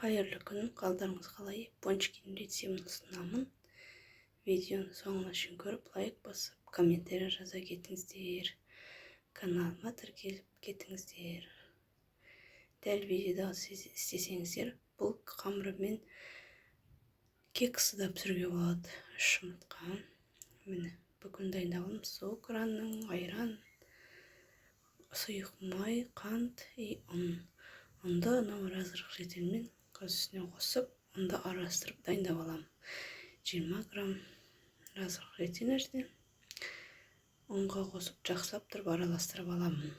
Қайырлы күн, қалдарыңыз қалай? Пончикин рецептін ұсынамын. Видеоны соңына шейін көріп, лайк басып, комментарий жаза кетіңіздер. Каналыма тіркеліп кетіңіздер. Дәл видеода істесеңіздер, бұл қамырымен кек сыдап пісіруге болады. 3 жұмыртқа. Міне, бүгін дайындалым су кранның, айран, сұйық май, қант и ұн. Ұнды разрыхлителмен көз үстіне қосып, ұнды араластырып дайындап аламын. 20 грамм разрыхлитель ұнға қосып, жақсылап тұрып араластырып аламын.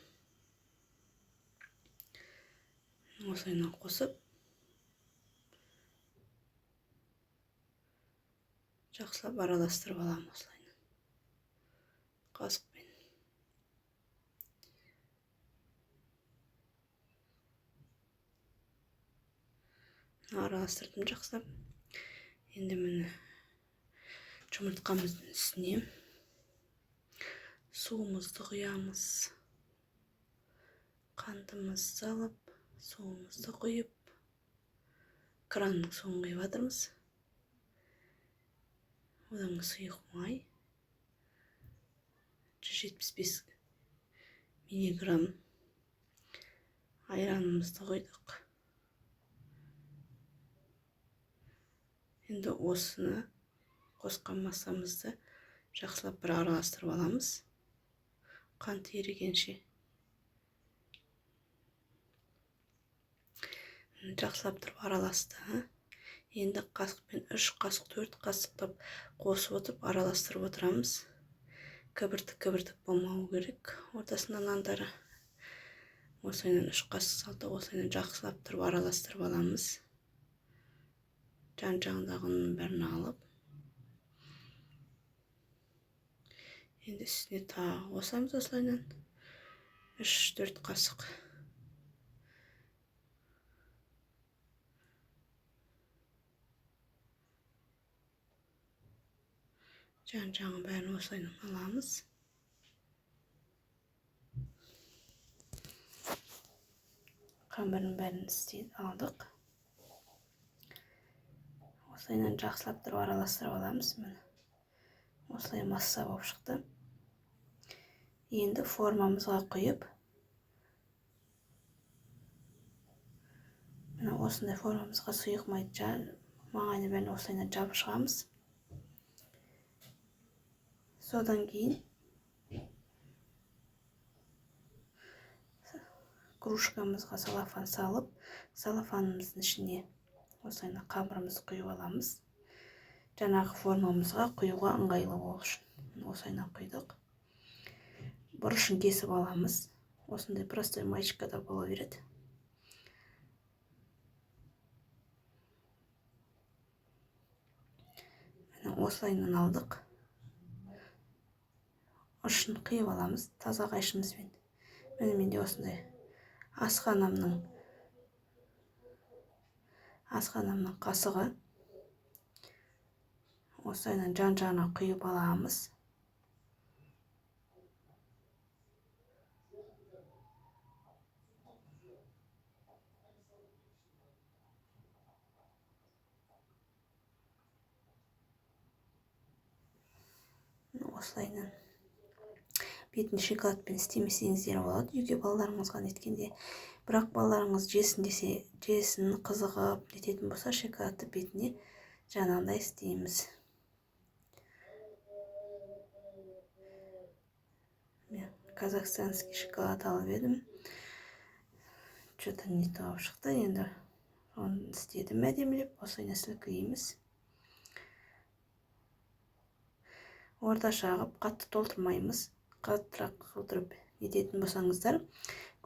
Осылайынан қосып, жақсылап араластырып аламын осылайынан. Қасықпен. Араластырдым жақсылап. Енді міне жұмыртқамыздың үстіне суымызды құямыз. Қантымызды салып, суымызды құйып, кранның суын құйып жатырмыз. Одан сұйық май 175 миллиграмм айранымызды құйдық. Енді осыны қосқан массамызды жақсылап бір араластырып аламыз. Қант ерігенше. Жақсылап тұрып араласты. Енді қасықпен 3 қасық, 4 қасықтап қосып отырып араластырып отырамыз. Кібіртік болмау керек. Ортасынан нандары. Осылайынан 3 қасық салды. Осылайынан жақсылап тұрып араластырып аламыз. Жан-жағындағының бәрін алып. Енді үстіне тағы қосамыз осылайынан 3-4 қасық. Жан-жағын бәрін осылайынан аламыз. Қамырын бәрін алдық. Осылайынан жақсылап тұрып араластырып аламыз. Осылай масса болып шықты. Енді формамызға құйып, осындай формамызға сұйық маңайны бәрін осылайынан жабып шығамыз. Содан кейін кружкамызға салафан салып, салафанымыздың ішіне осылайынан қамырымызды құйып аламыз. Жаңағы формамызға құюға ыңғайлы болу үшін осылайынан құйдық. Бұрышын кесіп аламыз. Осындай простой маечкада бола береді. Осылайынан алдық. Ұшын қиып аламыз таза қайшымызбен. Менде осындай асханамның қасығы. Осылайынан жан-жағына құйып аламыз. Осылайынан бетін шоколадпен істемесеңіздер болады, үйге балаларыңызға неткенде. Бірақ балаларыңыз жесін десе, жесін қызығып нететін болса, шоколадты бетіне жаңағыдай істейміз. Мен казахстанский шоколад алып едім. Что-то не то шықты. Енді оны істедім әдемілеп, осылайынан сілкілейміз. Орташа қылып, қатты толтырмаймыз. Қаттырақ қылдырып нететін болсаңыздар,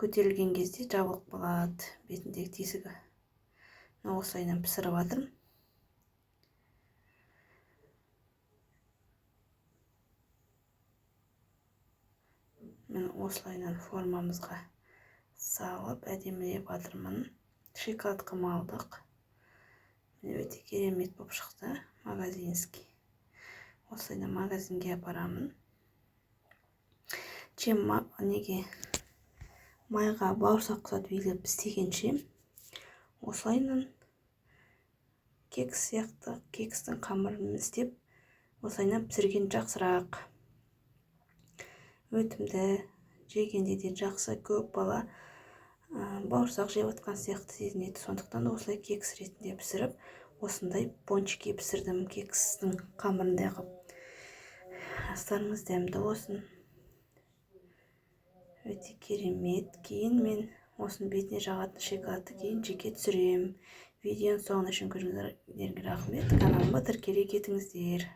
көтерілген кезде жабылып қалады бетіндегі тесігі. Осылайынан пісіріп жатырмын. Осылайынан формамызға салып, әдемілеп жатырмын. Шоколад қымалдық. Өте керемет болып шықты, магазинский. Осылайынан магазинге апарамын. Майға бауырсақ құсатып илеп істегенше, осылайынан кекс сияқты кекстің қамырын істеп осылайынан пісірген жақсырақ. Өтімді, жегенде де жақсы, көп бала бауырсақ жеп отқан сияқты сезінеді. Сондықтан осылай кекс ретінде пісіріп, осындай пончикке пісірдім кекстің қамырындай қылып. Астарыңыз дәмді болсын. Өте керемет. Кейін мен осының бетіне жағатын шоколадты кейін жеке түсірем. Видеоны соңына шейін көргендеріңізге рахмет. Каналыма тіркеле кетіңіздер.